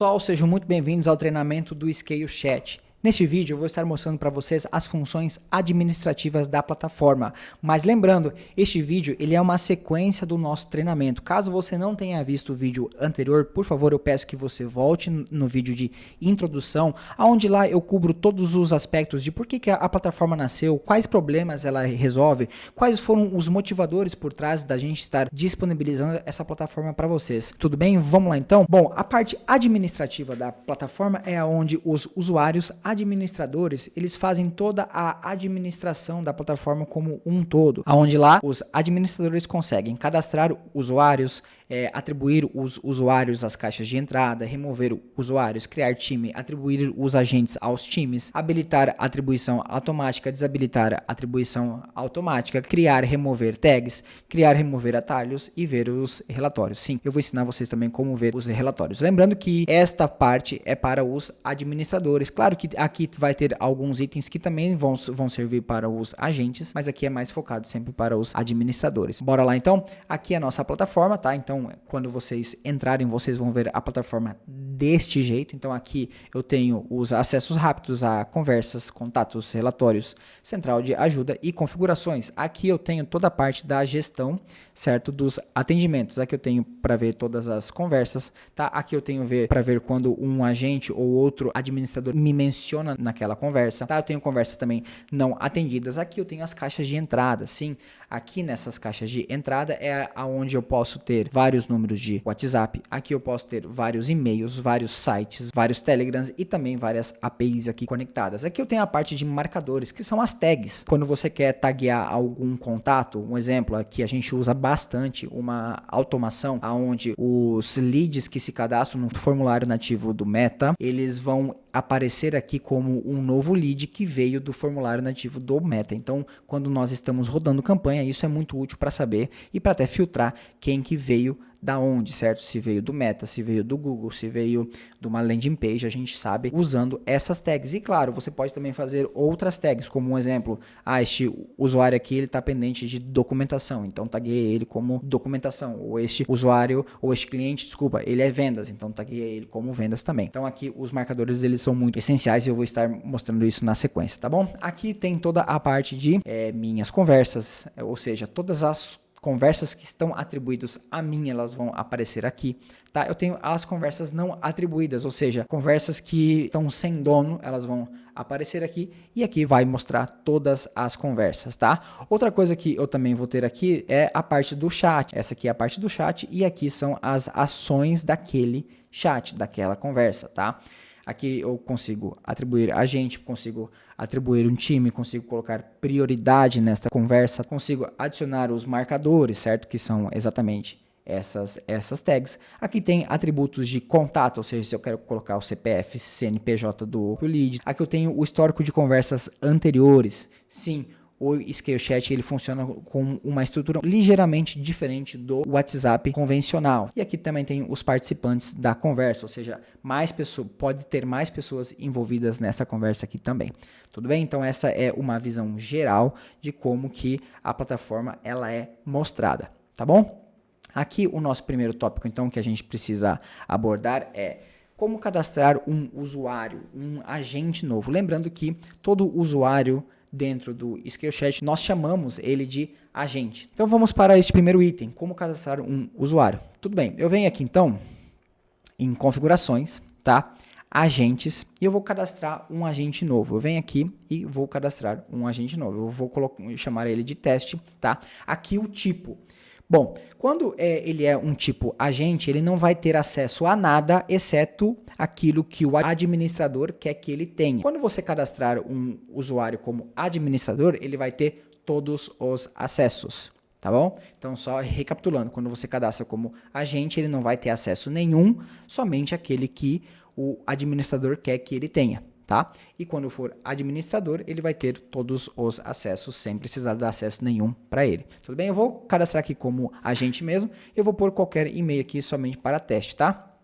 Pessoal, sejam muito bem-vindos ao treinamento do Scale Chat. Neste vídeo eu vou estar mostrando para vocês as funções administrativas da plataforma, mas lembrando, este vídeo ele é uma sequência do nosso treinamento. Caso você não tenha visto o vídeo anterior, por favor eu peço que você volte no vídeo de introdução, onde lá eu cubro todos os aspectos de por que a plataforma nasceu, quais problemas ela resolve, quais foram os motivadores por trás da gente estar disponibilizando essa plataforma para vocês. Tudo bem? Vamos lá então? Bom, a parte administrativa da plataforma é onde os usuários administradores, eles fazem toda a administração da plataforma como um todo, onde lá os administradores conseguem cadastrar usuários, atribuir os usuários às caixas de entrada, remover usuários, criar time, atribuir os agentes aos times, habilitar atribuição automática, desabilitar atribuição automática, criar, remover tags, criar, remover atalhos e ver os relatórios. Sim, eu vou ensinar vocês também como ver os relatórios. Lembrando que esta parte é para os administradores. Claro que aqui vai ter alguns itens que também vão servir para os agentes, mas aqui é mais focado sempre para os administradores. Bora lá então? Aqui é a nossa plataforma, tá? Então, quando vocês entrarem, vocês vão ver a plataforma deste jeito. Então, aqui eu tenho os acessos rápidos a conversas, contatos, relatórios, central de ajuda e configurações. Aqui eu tenho toda a parte da gestão, certo? Dos atendimentos. Aqui eu tenho para ver todas as conversas, tá? Aqui eu tenho para ver quando um agente ou outro administrador me menciona naquela conversa, tá? Eu tenho conversas também não atendidas. Aqui eu tenho as caixas de entrada, sim. Aqui nessas caixas de entrada é aonde eu posso ter vários números de WhatsApp. Aqui eu posso ter vários e-mails, vários sites, vários Telegrams e também várias APIs aqui conectadas. Aqui eu tenho a parte de marcadores, que são as tags. Quando você quer taguear algum contato, um exemplo aqui a gente usa bastante uma automação onde os leads que se cadastram no formulário nativo do Meta, eles vão aparecer aqui como um novo lead que veio do formulário nativo do Meta. Então, quando nós estamos rodando campanha, isso é muito útil para saber e para até filtrar quem que veio da onde, certo? Se veio do Meta, se veio do Google, se veio de uma landing page, a gente sabe usando essas tags. E claro, você pode também fazer outras tags, como um exemplo, este usuário aqui ele está pendente de documentação, então taguei ele como documentação, ou este usuário, ou este cliente, desculpa, ele é vendas, então taguei ele como vendas também. Então aqui os marcadores eles são muito essenciais e eu vou estar mostrando isso na sequência, tá bom? Aqui tem toda a parte de minhas conversas, ou seja, todas as conversas que estão atribuídas a mim, elas vão aparecer aqui, tá? Eu tenho as conversas não atribuídas, ou seja, conversas que estão sem dono, elas vão aparecer aqui e aqui vai mostrar todas as conversas, tá? Outra coisa que eu também vou ter aqui é a parte do chat. Essa aqui é a parte do chat e aqui são as ações daquele chat, daquela conversa, tá? Aqui eu consigo atribuir agente, consigo atribuir um time, consigo colocar prioridade nesta conversa, consigo adicionar os marcadores, certo? Que são exatamente essas tags. Aqui tem atributos de contato, ou seja, se eu quero colocar o CPF, CNPJ do lead. Aqui eu tenho o histórico de conversas anteriores. Sim, o Scale Chat ele funciona com uma estrutura ligeiramente diferente do WhatsApp convencional. E aqui também tem os participantes da conversa, ou seja, pode ter mais pessoas envolvidas nessa conversa aqui também. Tudo bem? Então essa é uma visão geral de como que a plataforma ela é mostrada, tá bom? Aqui o nosso primeiro tópico então que a gente precisa abordar é como cadastrar um usuário, um agente novo. Lembrando que todo usuário dentro do Scale Chat, nós chamamos ele de agente. Então vamos para este primeiro item, como cadastrar um usuário. Tudo bem, eu venho aqui então em configurações, tá? Agentes, e eu vou cadastrar um agente novo. Eu venho aqui e vou cadastrar um agente novo. Eu vou chamar ele de teste, tá? Aqui o tipo. Bom, quando ele é um tipo agente, ele não vai ter acesso a nada, exceto aquilo que o administrador quer que ele tenha. Quando você cadastrar um usuário como administrador, ele vai ter todos os acessos, tá bom? Então, só recapitulando, quando você cadastra como agente, ele não vai ter acesso nenhum, somente aquele que o administrador quer que ele tenha. Tá? E quando for administrador, ele vai ter todos os acessos sem precisar dar acesso nenhum para ele. Tudo bem? Eu vou cadastrar aqui como agente mesmo. Eu vou pôr qualquer e-mail aqui somente para teste, tá?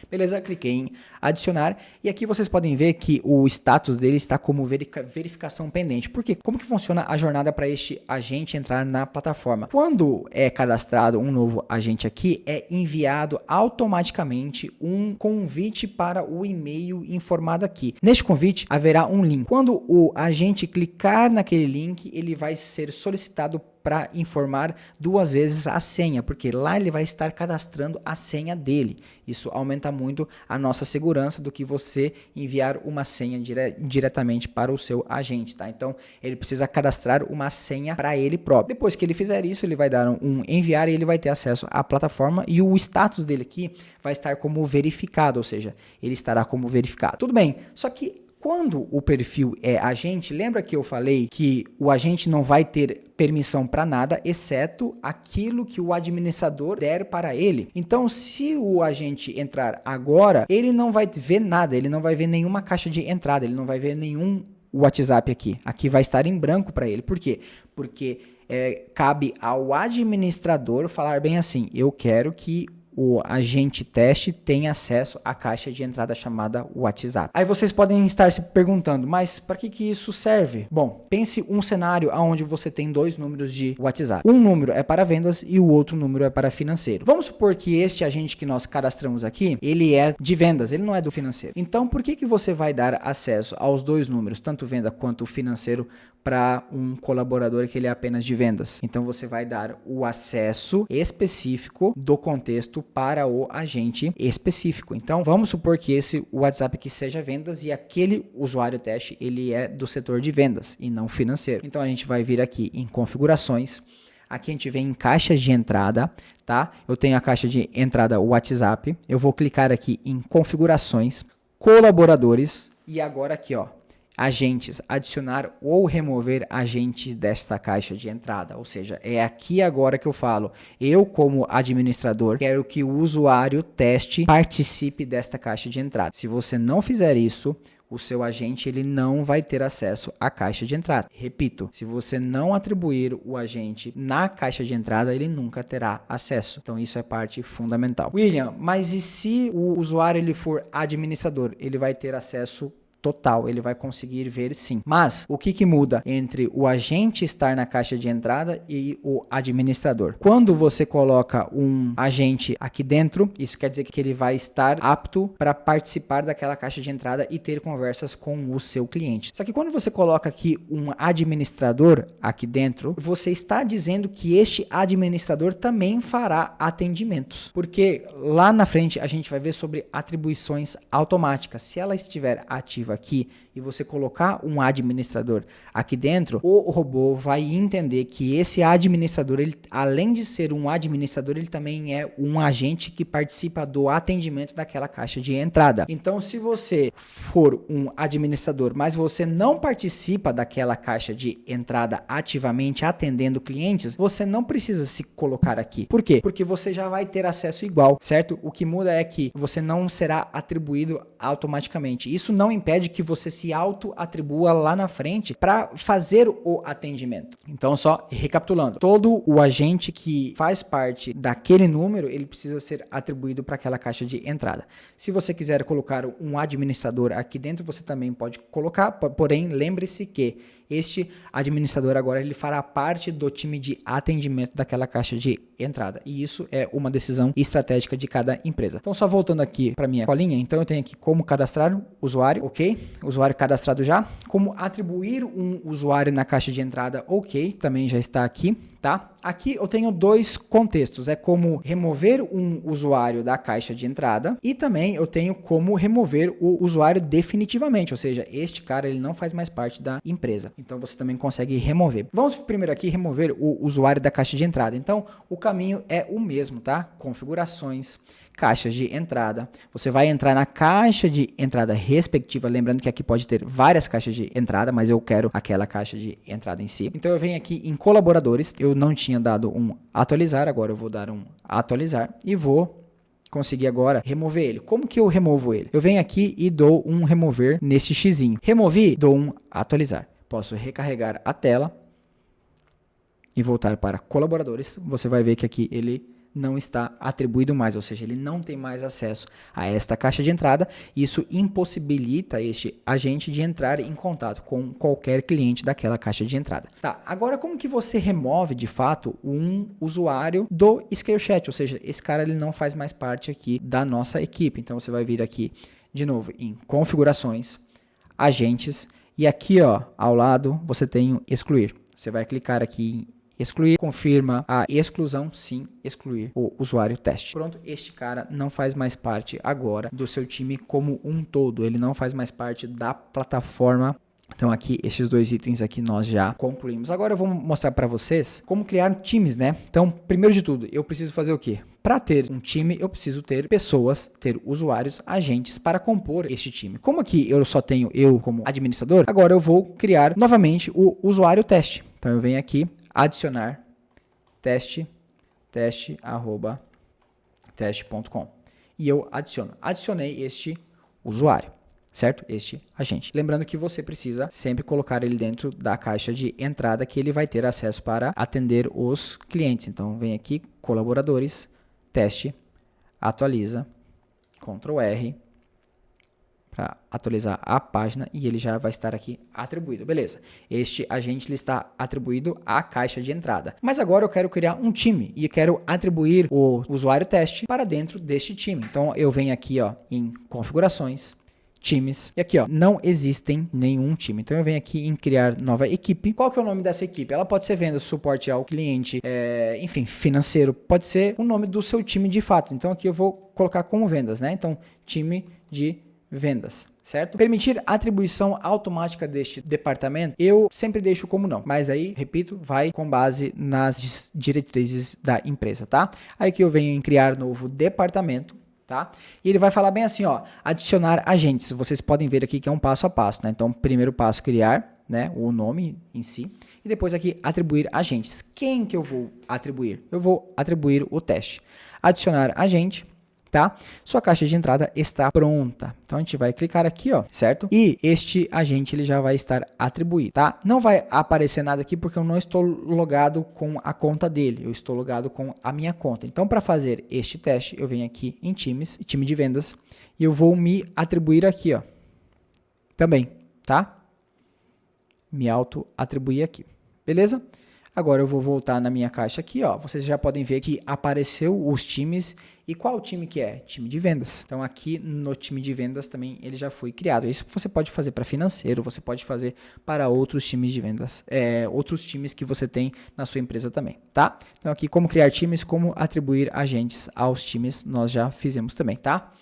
Beleza, cliquei em adicionar e aqui vocês podem ver que o status dele está como verificação pendente. Por quê? Como que funciona a jornada para este agente entrar na plataforma? Quando é cadastrado um novo agente aqui, é enviado automaticamente um convite para o e-mail informado aqui. Neste convite haverá um link. Quando o agente clicar naquele link, ele vai ser solicitado para informar 2 vezes a senha, porque lá ele vai estar cadastrando a senha dele. Isso aumenta muito a nossa segurança do que você enviar uma senha diretamente para o seu agente, tá? Então, ele precisa cadastrar uma senha para ele próprio. Depois que ele fizer isso, ele vai dar um enviar e ele vai ter acesso à plataforma e o status dele aqui vai estar como verificado, ou seja, ele estará como verificado. Tudo bem, só que quando o perfil é agente, lembra que eu falei que o agente não vai ter permissão para nada, exceto aquilo que o administrador der para ele. Então, se o agente entrar agora, ele não vai ver nada, ele não vai ver nenhuma caixa de entrada, ele não vai ver nenhum WhatsApp aqui. Aqui vai estar em branco para ele. Por quê? Porque cabe ao administrador falar bem assim, eu quero que o agente teste tem acesso à caixa de entrada chamada WhatsApp. Aí vocês podem estar se perguntando, mas para que isso serve? Bom, pense um cenário onde você tem 2 números de WhatsApp. Um número é para vendas e o outro número é para financeiro. Vamos supor que este agente que nós cadastramos aqui, ele é de vendas, ele não é do financeiro. Então, por que você vai dar acesso aos 2 números, tanto venda quanto financeiro, para um colaborador que ele é apenas de vendas? Então, você vai dar o acesso específico do contexto para o agente específico. Então, vamos supor que esse WhatsApp aqui seja vendas e aquele usuário teste, ele é do setor de vendas e não financeiro. Então, a gente vai vir aqui em configurações. Aqui a gente vem em caixa de entrada, tá? Eu tenho a caixa de entrada WhatsApp. Eu vou clicar aqui em configurações, colaboradores e agora aqui, ó, agentes, adicionar ou remover agentes desta caixa de entrada, ou seja, é aqui agora que eu falo, eu como administrador quero que o usuário teste participe desta caixa de entrada. Se você não fizer isso, o seu agente ele não vai ter acesso à caixa de entrada. Repito, se você não atribuir o agente na caixa de entrada, ele nunca terá acesso. Então isso é parte fundamental. William, mas e se o usuário ele for administrador? Ele vai ter acesso total, ele vai conseguir ver sim. Mas o que muda entre o agente estar na caixa de entrada e o administrador? Quando você coloca um agente aqui dentro, isso quer dizer que ele vai estar apto para participar daquela caixa de entrada e ter conversas com o seu cliente. Só que quando você coloca aqui um administrador aqui dentro, você está dizendo que este administrador também fará atendimentos. Porque lá na frente a gente vai ver sobre atribuições automáticas. Se ela estiver ativa aqui e você colocar um administrador aqui dentro, o robô vai entender que esse administrador, ele, além de ser um administrador, ele também é um agente que participa do atendimento daquela caixa de entrada. Então, se você for um administrador, mas você não participa daquela caixa de entrada ativamente atendendo clientes, você não precisa se colocar aqui. Por quê? Porque você já vai ter acesso igual, certo? O que muda é que você não será atribuído automaticamente. Isso não impede que você se auto-atribua lá na frente para fazer o atendimento. Então, só recapitulando, todo o agente que faz parte daquele número, ele precisa ser atribuído para aquela caixa de entrada. Se você quiser colocar um administrador aqui dentro, você também pode colocar, porém, lembre-se que este administrador agora ele fará parte do time de atendimento daquela caixa de entrada. E isso é uma decisão estratégica de cada empresa. Então, só voltando aqui para minha colinha, então eu tenho aqui como cadastrar o usuário, ok? Usuário cadastrado já. Como atribuir um usuário na caixa de entrada, ok? Também já está aqui, tá? Aqui eu tenho 2 contextos, é como remover um usuário da caixa de entrada e também eu tenho como remover o usuário definitivamente, ou seja, este cara ele não faz mais parte da empresa. Então você também consegue remover. Vamos primeiro aqui remover o usuário da caixa de entrada. Então o caminho é o mesmo, tá? Configurações, caixas de entrada. Você vai entrar na caixa de entrada respectiva, lembrando que aqui pode ter várias caixas de entrada, mas eu quero aquela caixa de entrada em si. Então eu venho aqui em colaboradores, eu não tinha dado um atualizar, agora eu vou dar um atualizar e vou conseguir agora remover ele. Como que eu removo ele? Eu venho aqui e dou um remover neste xizinho. Removi, dou um atualizar. Posso recarregar a tela e voltar para colaboradores. Você vai ver que aqui ele não está atribuído mais, ou seja, ele não tem mais acesso a esta caixa de entrada. Isso impossibilita este agente de entrar em contato com qualquer cliente daquela caixa de entrada. Tá, agora como que você remove de fato um usuário do ScaleChat, ou seja, esse cara ele não faz mais parte aqui da nossa equipe. Então você vai vir aqui de novo em configurações, agentes, e aqui ó, ao lado você tem o excluir. Você vai clicar aqui em excluir, confirma a exclusão, sim, excluir o usuário teste. Pronto, este cara não faz mais parte agora do seu time como um todo, ele não faz mais parte da plataforma. Então aqui, esses dois itens aqui nós já concluímos. Agora eu vou mostrar para vocês como criar times, né? Então, primeiro de tudo, eu preciso fazer o quê? Para ter um time, eu preciso ter pessoas, ter usuários, agentes para compor este time. Como aqui eu só tenho eu como administrador, agora eu vou criar novamente o usuário teste. Então eu venho aqui, adicionar teste.com e eu adicionei este usuário, certo? Este agente. Lembrando que você precisa sempre colocar ele dentro da caixa de entrada que ele vai ter acesso para atender os clientes. Então vem aqui, colaboradores, teste, atualiza, Ctrl R, para atualizar a página e ele já vai estar aqui atribuído, beleza? Este agente ele está atribuído à caixa de entrada. Mas agora eu quero criar um time e quero atribuir o usuário teste para dentro deste time. Então eu venho aqui ó, em configurações, times, e aqui ó, não existem nenhum time. Então eu venho aqui em criar nova equipe. Qual que é o nome dessa equipe? Ela pode ser venda, suporte ao cliente, enfim, financeiro, pode ser o nome do seu time de fato. Então aqui eu vou colocar como vendas, né? Então time de vendas, certo? Permitir atribuição automática deste departamento, eu sempre deixo como não, mas aí, repito, vai com base nas diretrizes da empresa, tá? Aí que eu venho em criar novo departamento, tá? E ele vai falar bem assim, ó, adicionar agentes. Vocês podem ver aqui que é um passo a passo, né? Então, primeiro passo, criar, né, o nome em si, e depois aqui atribuir agentes. Quem que eu vou atribuir? Eu vou atribuir o teste. Adicionar agente. Tá? Sua caixa de entrada está pronta. Então a gente vai clicar aqui, ó, certo? E este agente ele já vai estar atribuído, tá? Não vai aparecer nada aqui porque eu não estou logado com a conta dele, eu estou logado com a minha conta. Então para fazer este teste, eu venho aqui em times, time de vendas, e eu vou me atribuir aqui, ó. Também, tá? Me auto atribuir aqui. Beleza? Agora eu vou voltar na minha caixa aqui, ó. Vocês já podem ver que apareceu os times. E qual time que é? Time de vendas. Então aqui no time de vendas também ele já foi criado. Isso você pode fazer para financeiro, você pode fazer para outros times de vendas, outros times que você tem na sua empresa também, tá? Então aqui como criar times, como atribuir agentes aos times, nós já fizemos também, tá?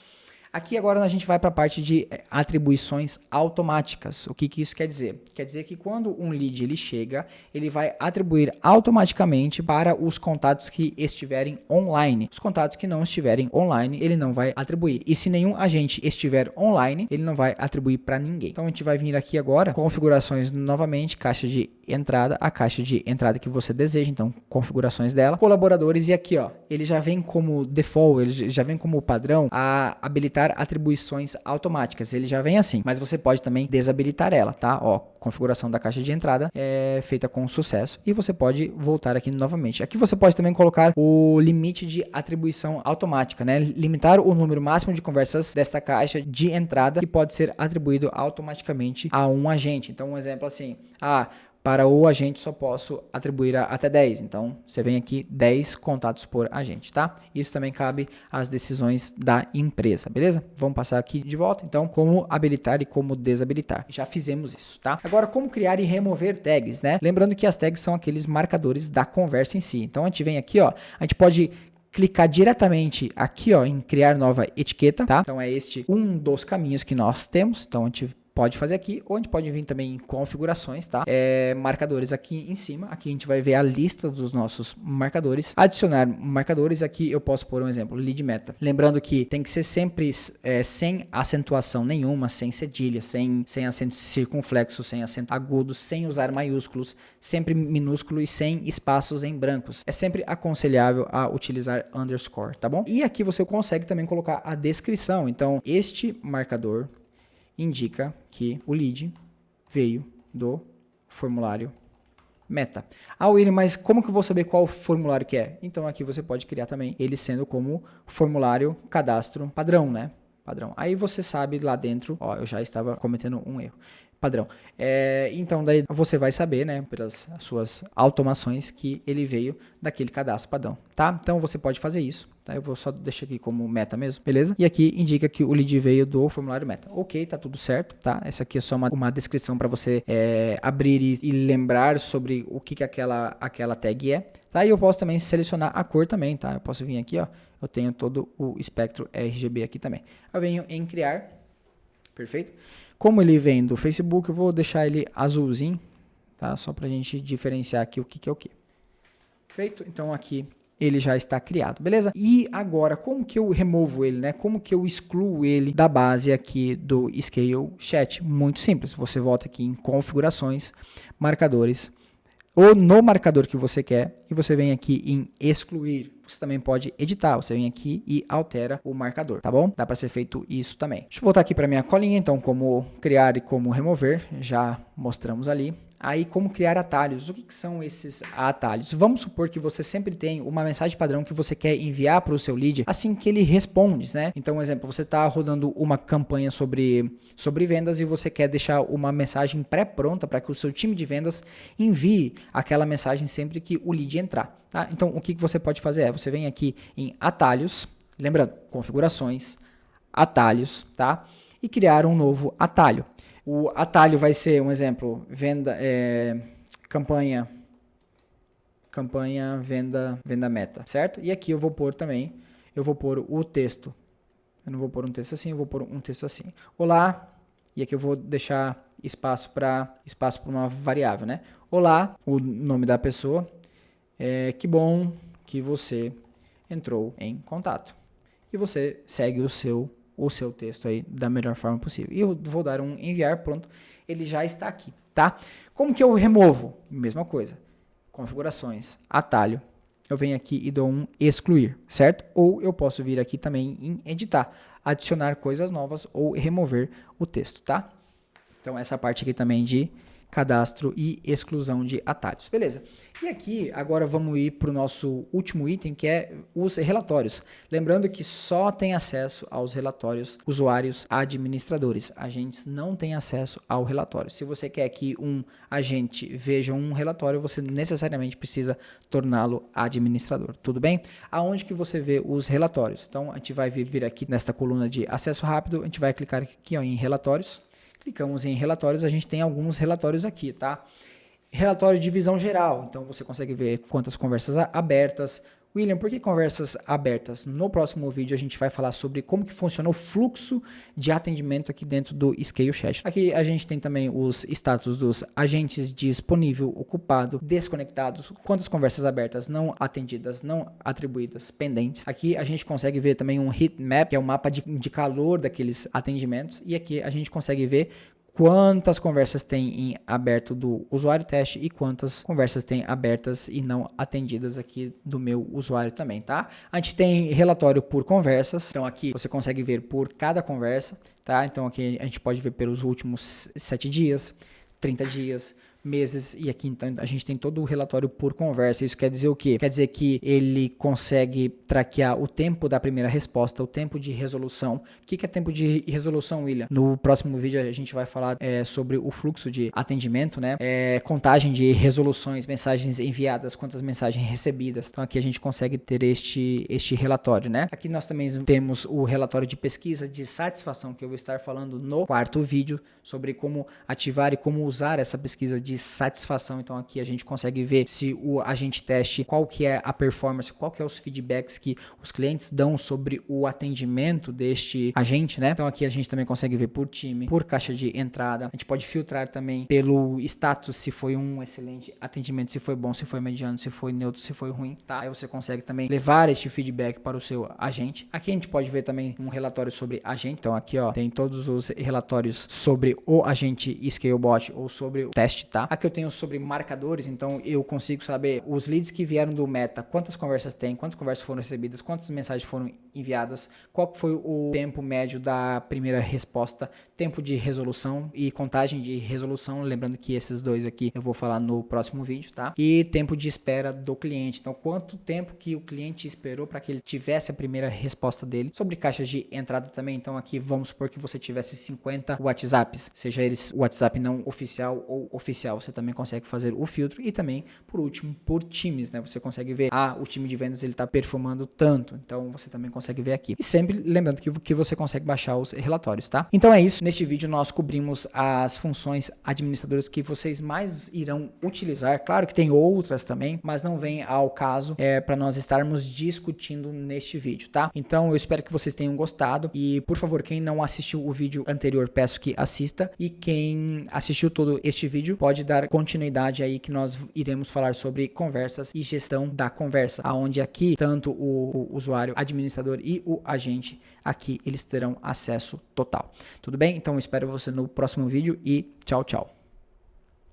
Aqui agora a gente vai para a parte de atribuições automáticas. O que isso quer dizer? Quer dizer que quando um lead ele chega, ele vai atribuir automaticamente para os contatos que estiverem online. Os contatos que não estiverem online, ele não vai atribuir. E se nenhum agente estiver online, ele não vai atribuir para ninguém. Então a gente vai vir aqui agora, configurações novamente, caixa de entrada, a caixa de entrada que você deseja, então configurações dela, colaboradores, e aqui ó, ele já vem como default, ele já vem como padrão a habilitar atribuições automáticas, ele já vem assim, mas você pode também desabilitar ela, tá? Ó, configuração da caixa de entrada é feita com sucesso e você pode voltar aqui novamente. Aqui você pode também colocar o limite de atribuição automática, né? Limitar o número máximo de conversas desta caixa de entrada que pode ser atribuído automaticamente a um agente. Então, um exemplo assim, para o agente só posso atribuir até 10. Então, você vem aqui 10 contatos por agente, tá? Isso também cabe às decisões da empresa, beleza? Vamos passar aqui de volta. Então, como habilitar e como desabilitar. Já fizemos isso, tá? Agora, como criar e remover tags, né? Lembrando que as tags são aqueles marcadores da conversa em si. Então, a gente vem aqui, ó, a gente pode clicar diretamente aqui, ó, em criar nova etiqueta, tá? Então, é este um dos caminhos que nós temos. Então, a gente pode fazer aqui, ou a gente pode vir também em configurações, tá? Marcadores aqui em cima, aqui a gente vai ver a lista dos nossos marcadores. Adicionar marcadores, aqui eu posso pôr um exemplo, lead meta. Lembrando que tem que ser sempre sem acentuação nenhuma, sem cedilha, sem acento circunflexo, sem acento agudo, sem usar maiúsculos, sempre minúsculo e sem espaços em brancos. É sempre aconselhável a utilizar underscore, tá bom? E aqui você consegue também colocar a descrição. Então, este marcador indica que o lead veio do formulário meta. Ah, William, mas como que eu vou saber qual formulário que é? Então aqui você pode criar também ele sendo como formulário cadastro padrão, né? Padrão. Aí você sabe lá dentro, ó, eu já estava cometendo um erro. Padrão. Então daí você vai saber, né, pelas suas automações que ele veio daquele cadastro padrão, tá? Então você pode fazer isso, tá? Eu vou só deixar aqui como meta mesmo, beleza? E aqui indica que o lead veio do formulário meta. Ok, tá tudo certo, tá? Essa aqui é só uma descrição para você abrir e lembrar sobre o que aquela tag é, tá? E eu posso também selecionar a cor também, tá? Eu posso vir aqui, ó, eu tenho todo o espectro RGB aqui também. Eu venho em criar, perfeito? Como ele vem do Facebook, eu vou deixar ele azulzinho, tá? Só pra gente diferenciar aqui o que é o que. Feito? Então aqui ele já está criado, beleza? E agora, como que eu removo ele, né? Como que eu excluo ele da base aqui do Scale Chat? Muito simples. Você volta aqui em configurações, marcadores, ou no marcador que você quer, e você vem aqui em excluir. Você também pode editar, você vem aqui e altera o marcador, tá bom? Dá para ser feito isso também. Deixa eu voltar aqui para minha colinha, então, como criar e como remover, já mostramos ali. Aí, como criar atalhos. O que são esses atalhos? Vamos supor que você sempre tem uma mensagem padrão que você quer enviar para o seu lead assim que ele responde, né? Então, um exemplo, você está rodando uma campanha sobre vendas e você quer deixar uma mensagem pré-pronta para que o seu time de vendas envie aquela mensagem sempre que o lead entrar. Tá? Então, o que você pode fazer você vem aqui em atalhos, lembrando, configurações, atalhos, tá? E criar um novo atalho. O atalho vai ser, um exemplo, campanha, venda meta, certo? E aqui eu vou pôr também, o texto. Eu não vou pôr um texto assim, eu vou pôr um texto assim. Olá, e aqui eu vou deixar espaço para uma variável, né? Olá, o nome da pessoa. Que bom que você entrou em contato. E você segue o seu texto aí da melhor forma possível. E eu vou dar um enviar, pronto, ele já está aqui, tá? Como que eu removo? Mesma coisa. Configurações, atalho. Eu venho aqui e dou um excluir, certo? Ou eu posso vir aqui também em editar, adicionar coisas novas ou remover o texto, tá? Então essa parte aqui também de cadastro e exclusão de atalhos. Beleza. E aqui, agora vamos ir para o nosso último item, que é os relatórios. Lembrando que só tem acesso aos relatórios usuários administradores. Agentes não têm acesso ao relatório. Se você quer que um agente veja um relatório, você necessariamente precisa torná-lo administrador. Tudo bem? Aonde que você vê os relatórios? Então, a gente vai vir aqui nesta coluna de acesso rápido, a gente vai clicar aqui ó, em relatórios. Clicamos em relatórios, a gente tem alguns relatórios aqui, tá? Relatório de visão geral, então você consegue ver quantas conversas abertas. William, por que conversas abertas? No próximo vídeo a gente vai falar sobre como que funciona o fluxo de atendimento aqui dentro do Scale Chat. Aqui a gente tem também os status dos agentes disponível, ocupado, desconectados, quantas conversas abertas não atendidas, não atribuídas, pendentes. Aqui a gente consegue ver também um heat map, que é o mapa de calor daqueles atendimentos, e aqui a gente consegue ver quantas conversas tem em aberto do usuário teste e quantas conversas tem abertas e não atendidas aqui do meu usuário também, tá? A gente tem relatório por conversas, então aqui você consegue ver por cada conversa, tá? Então aqui a gente pode ver pelos últimos 7 dias, 30 dias, meses, e aqui então a gente tem todo o relatório por conversa. Isso quer dizer o quê? Quer dizer que ele consegue traquear o tempo da primeira resposta, o tempo de resolução. O que é tempo de resolução, William? No próximo vídeo a gente vai falar sobre o fluxo de atendimento, né? Contagem de resoluções, mensagens enviadas, quantas mensagens recebidas. Então aqui a gente consegue ter este relatório, né? Aqui nós também temos o relatório de pesquisa de satisfação, que eu vou estar falando no quarto vídeo, sobre como ativar e como usar essa pesquisa de satisfação. Então aqui a gente consegue ver se o agente teste, qual que é a performance, qual que é os feedbacks que os clientes dão sobre o atendimento deste agente, né? Então aqui a gente também consegue ver por time, por caixa de entrada. A gente pode filtrar também pelo status, se foi um excelente atendimento, se foi bom, se foi mediano, se foi neutro, se foi ruim, tá? Aí você consegue também levar este feedback para o seu agente. Aqui a gente pode ver também um relatório sobre agente. Então aqui ó, tem todos os relatórios sobre o agente Scalebot ou sobre o teste, tá? tá? Aqui eu tenho sobre marcadores, então eu consigo saber os leads que vieram do Meta, quantas conversas tem, quantas conversas foram recebidas, quantas mensagens foram enviadas, qual foi o tempo médio da primeira resposta, tempo de resolução e contagem de resolução, lembrando que esses dois aqui eu vou falar no próximo vídeo, tá? E tempo de espera do cliente, então quanto tempo que o cliente esperou para que ele tivesse a primeira resposta dele. Sobre caixas de entrada também, então aqui vamos supor que você tivesse 50 WhatsApps, seja eles WhatsApp não oficial ou oficial, você também consegue fazer o filtro e também, por último, por times, né? Você consegue ver, o time de vendas ele está performando tanto, então você também consegue ver aqui. E sempre lembrando que você consegue baixar os relatórios, tá? Então é isso, neste vídeo nós cobrimos as funções administradoras que vocês mais irão utilizar, claro que tem outras também, mas não vem ao caso para nós estarmos discutindo neste vídeo, tá? Então eu espero que vocês tenham gostado e, por favor, quem não assistiu o vídeo anterior, peço que assista, e quem assistiu todo este vídeo pode dar continuidade aí que nós iremos falar sobre conversas e gestão da conversa, aonde aqui tanto o usuário, administrador e o agente aqui eles terão acesso total. Tudo bem? Então eu espero você no próximo vídeo e tchau, tchau.